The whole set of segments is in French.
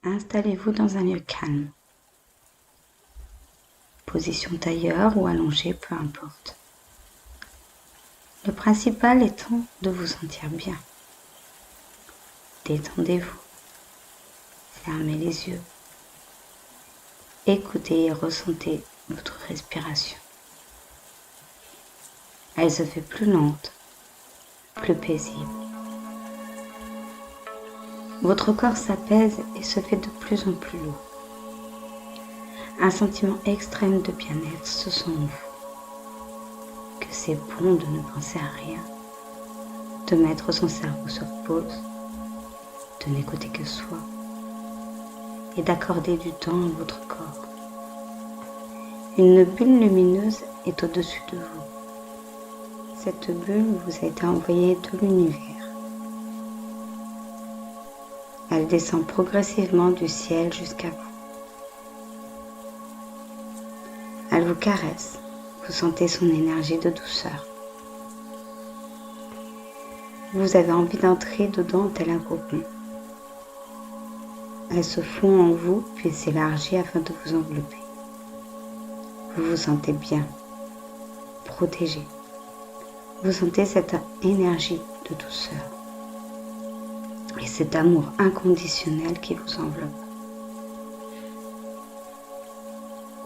installez-vous dans un lieu calme. Position tailleur ou allongée, peu importe. Le principal étant de vous sentir bien. Détendez-vous. Fermez les yeux. Écoutez et ressentez votre respiration. Elle se fait plus lente, plus paisible. Votre corps s'apaise et se fait de plus en plus lourd. Un sentiment extrême de bien-être se sent en vous. Que c'est bon de ne penser à rien, de mettre son cerveau sur pause, de n'écouter que soi et d'accorder du temps à votre corps. Une bulle lumineuse est au-dessus de vous. Cette bulle vous a été envoyée de l'univers. Elle descend progressivement du ciel jusqu'à vous. Elle vous caresse, vous sentez son énergie de douceur. Vous avez envie d'entrer dedans tel un cocon. Elle se fond en vous puis s'élargit afin de vous envelopper. Vous vous sentez bien, protégé. Vous sentez cette énergie de douceur et cet amour inconditionnel qui vous enveloppe.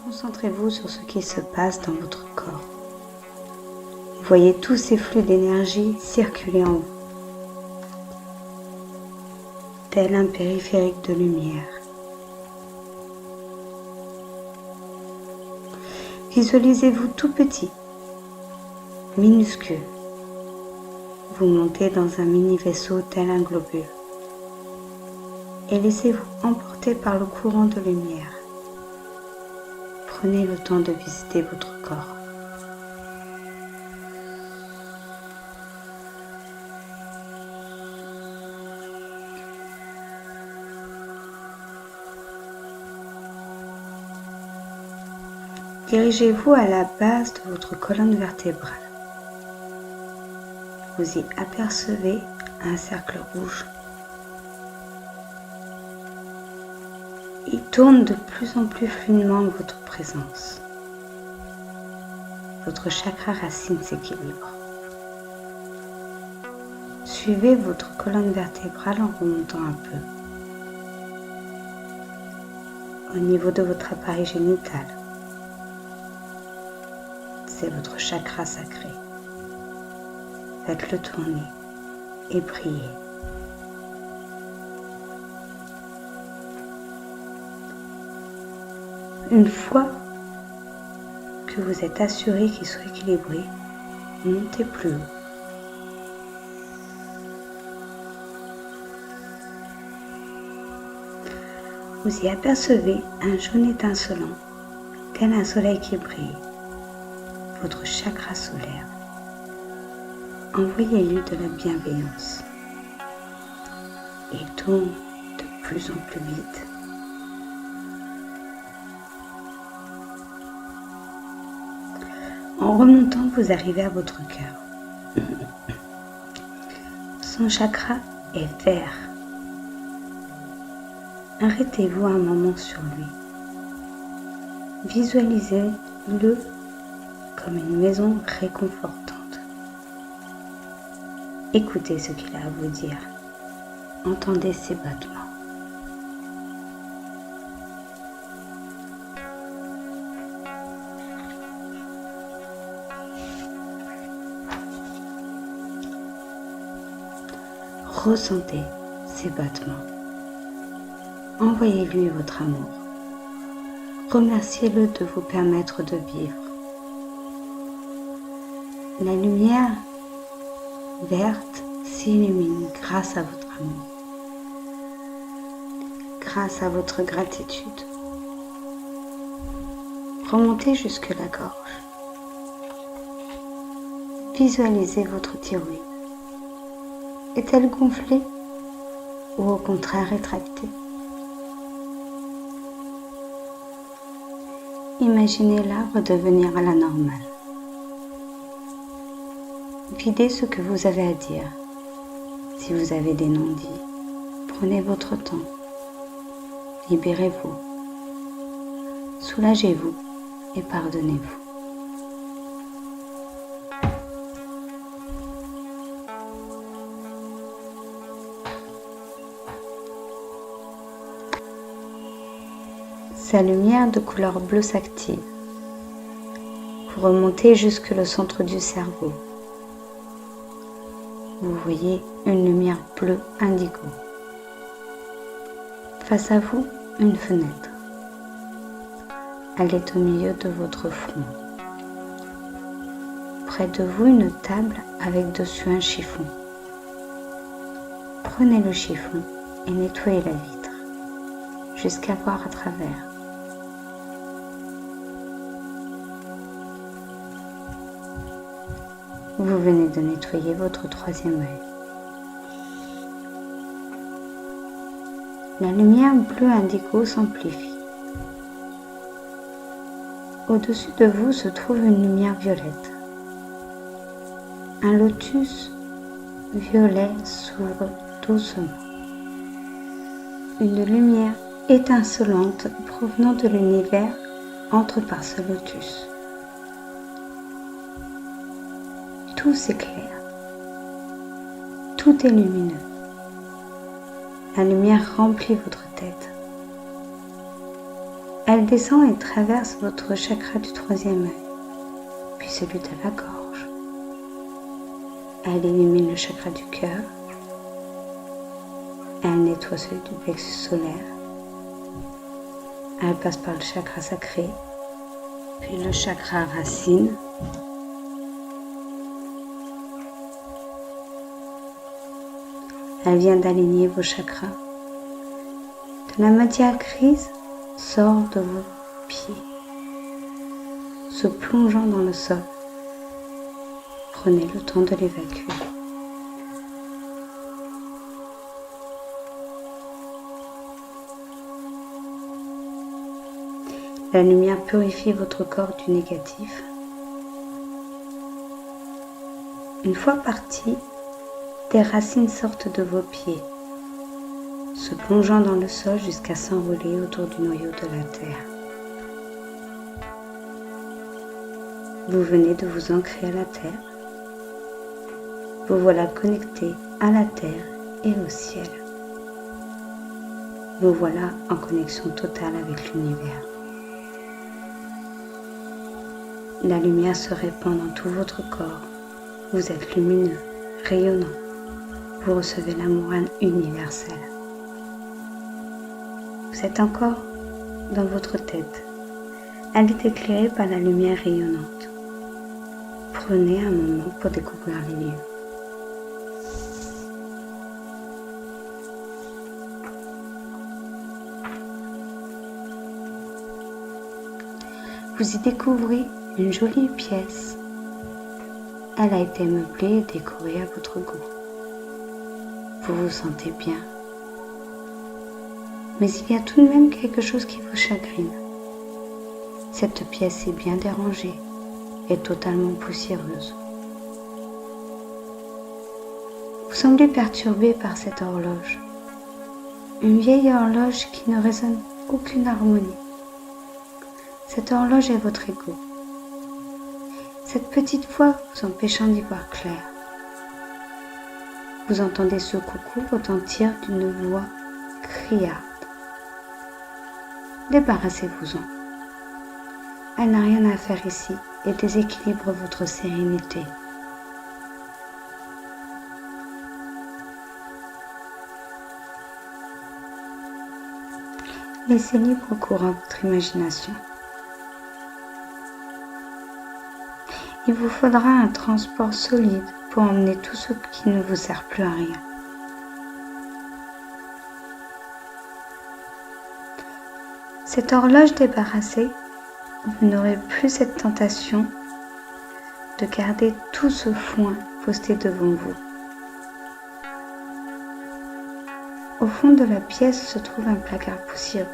Concentrez-vous sur ce qui se passe dans votre corps. Voyez tous ces flux d'énergie circuler en vous, tel un périphérique de lumière. Visualisez-vous tout petit, minuscule. Vous montez dans un mini vaisseau tel un globule et laissez-vous emporter par le courant de lumière. Prenez le temps de visiter votre corps. Dirigez-vous à la base de votre colonne vertébrale. Vous y apercevez un cercle rouge. Il tourne de plus en plus fluidement en votre présence. Votre chakra racine s'équilibre. Suivez votre colonne vertébrale en remontant un peu. Au niveau de votre appareil génital, c'est votre chakra sacré. Faites-le tourner et priez. Une fois que vous êtes assuré qu'il soit équilibré, montez plus haut. Vous y apercevez un jaune étincelant, tel un soleil qui brille, votre chakra solaire. Envoyez-lui de la bienveillance. Il tourne de plus en plus vite. En remontant, vous arrivez à votre cœur. Son chakra est vert. Arrêtez-vous un moment sur lui. Visualisez-le comme une maison réconfortante. Écoutez ce qu'il a à vous dire. Entendez ses battements. Ressentez ses battements. Envoyez-lui votre amour. Remerciez-le de vous permettre de vivre. La lumière verte s'illumine grâce à votre amour, grâce à votre gratitude. Remontez jusque la gorge. Visualisez votre thyroïde. Est-elle gonflée ou au contraire rétractée? Imaginez-la redevenir à la normale. Videz ce que vous avez à dire. Si vous avez des non-dits, prenez votre temps. libérez-vous, soulagez-vous et pardonnez-vous. Sa lumière de couleur bleue s'active. Vous remontez jusque le centre du cerveau. Vous voyez une lumière bleue indigo. Face à vous, une fenêtre. Elle est au milieu de votre front. Près de vous, une table avec dessus un chiffon. Prenez le chiffon et nettoyez la vitre jusqu'à voir à travers. Vous venez de nettoyer votre troisième œil. La lumière bleue indigo s'amplifie. Au-dessus de vous se trouve une lumière violette. Un lotus violet s'ouvre doucement. Une lumière étincelante provenant de l'univers entre par ce lotus. Tout s'éclaire. Tout est lumineux. La lumière remplit votre tête. Elle descend et traverse votre chakra du troisième œil, puis celui de la gorge. Elle illumine le chakra du cœur. Elle nettoie celui du plexus solaire. Elle passe par le chakra sacré, puis le chakra racine. Elle vient d'aligner vos chakras. De la matière grise sort de vos pieds, se plongeant dans le sol. Prenez le temps de l'évacuer. La lumière purifie votre corps du négatif. Une fois parti, des racines sortent de vos pieds, se plongeant dans le sol jusqu'à s'envoler autour du noyau de la terre. Vous venez de vous ancrer à la terre. Vous voilà connecté à la terre et au ciel. Vous voilà en connexion totale avec l'univers. La lumière se répand dans tout votre corps. Vous êtes lumineux, rayonnant. Vous recevez l'amour universel. Vous êtes encore dans votre tête. Elle est éclairée par la lumière rayonnante. Prenez un moment pour découvrir les lieux. Vous y découvrez une jolie pièce. Elle a été meublée et décorée à votre goût. Vous vous sentez bien. Mais il y a tout de même quelque chose qui vous chagrine. Cette pièce est bien dérangée et totalement poussiéreuse. Vous semblez perturbé par cette horloge. Une vieille horloge qui ne résonne aucune harmonie. Cette horloge est votre ego. Cette petite voix vous empêchant d'y voir clair. Vous entendez ce coucou retentir d'une voix criarde. Débarrassez-vous-en. Elle n'a rien à faire ici et déséquilibre votre sérénité. Laissez libre cours à votre imagination. Il vous faudra un transport solide pour emmener tout ce qui ne vous sert plus à rien. Cette horloge débarrassée, vous n'aurez plus cette tentation de garder tout ce foin posté devant vous. Au fond de la pièce se trouve un placard poussiéreux.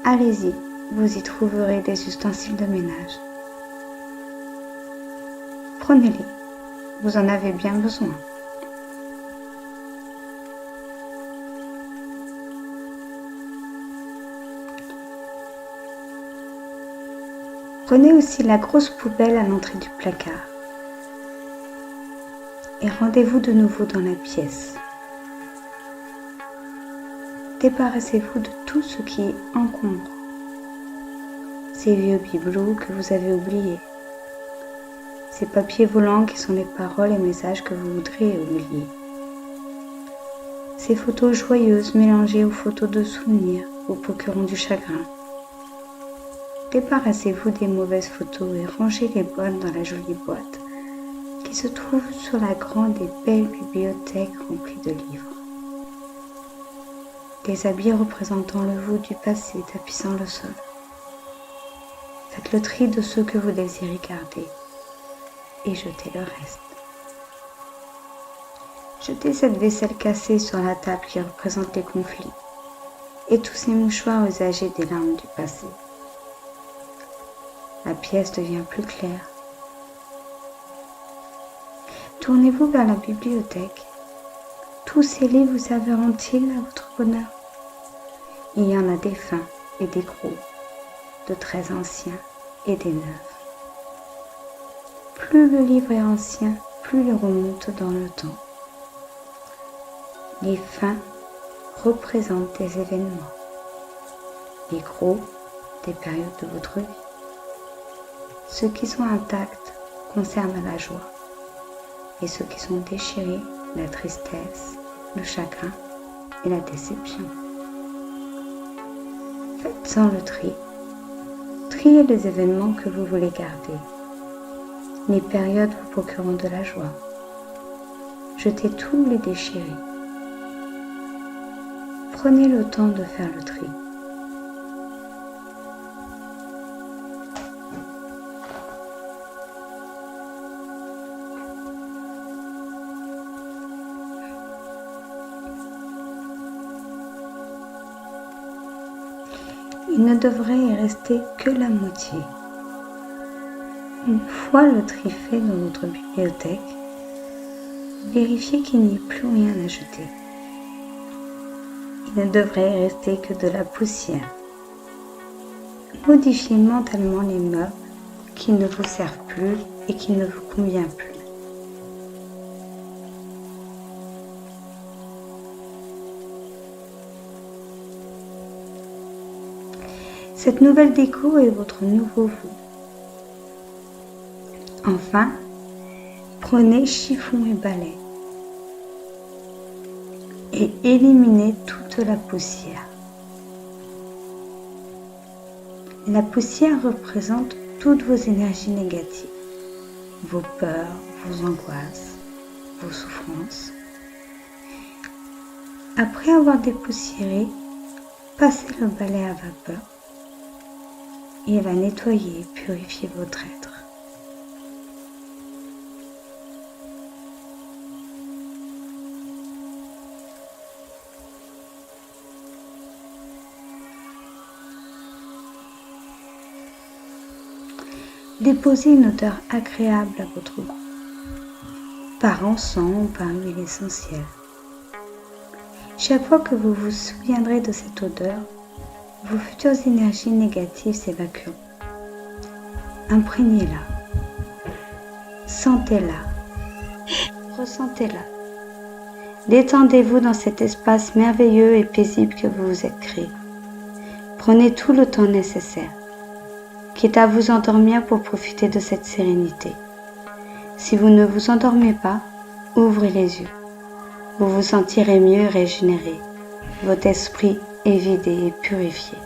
Allez-y, vous y trouverez des ustensiles de ménage. Prenez-les, vous en avez bien besoin. Prenez aussi la grosse poubelle à l'entrée du placard et rendez-vous de nouveau dans la pièce. Débarrassez-vous de tout ce qui encombre. Ces vieux bibelots que vous avez oubliés. Ces papiers volants qui sont les paroles et messages que vous voudriez oublier. Ces photos joyeuses mélangées aux photos de souvenirs vous procurant du chagrin. Débarrassez-vous des mauvaises photos et rangez les bonnes dans la jolie boîte qui se trouve sur la grande et belle bibliothèque remplie de livres. Des habits représentant le vous du passé tapissant le sol. Faites le tri de ceux que vous désirez garder et jetez le reste. Jetez cette vaisselle cassée sur la table qui représente les conflits et tous ces mouchoirs usagés des larmes du passé. La pièce devient plus claire. Tournez-vous vers la bibliothèque. Tous ces livres vous serviront-ils à votre bonheur? Il y en a des fins et des gros, de très anciens et des neufs. Plus le livre est ancien, plus il remonte dans le temps. Les fins représentent des événements, les gros, des périodes de votre vie. Ceux qui sont intacts concernent la joie, et ceux qui sont déchirés, la tristesse, le chagrin et la déception. Faites-en le tri. Triez les événements que vous voulez garder, les périodes vous procurant de la joie. Jetez tous les déchirés. Prenez le temps de faire le tri. Il ne devrait y rester que la moitié. Une fois le tri fait dans votre bibliothèque, vérifiez qu'il n'y ait plus rien à jeter. Il ne devrait y rester que de la poussière. Modifiez mentalement les meubles qui ne vous servent plus et qui ne vous conviennent plus. Cette nouvelle déco est votre nouveau vous. Enfin, prenez chiffon et balai et éliminez toute la poussière. La poussière représente toutes vos énergies négatives, vos peurs, vos angoisses, vos souffrances. Après avoir dépoussiéré, passez le balai à vapeur et elle va nettoyer et purifier votre être. Déposez une odeur agréable à votre goût, par encens ou par huile essentielle. Chaque fois que vous vous souviendrez de cette odeur, vos futures énergies négatives s'évacueront. Imprégnez-la, sentez-la, ressentez-la. Détendez-vous dans cet espace merveilleux et paisible que vous vous êtes créé. Prenez tout le temps nécessaire, quitte à vous endormir pour profiter de cette sérénité. Si vous ne vous endormez pas, ouvrez les yeux. Vous vous sentirez mieux régénéré. Votre esprit est vidé et purifié.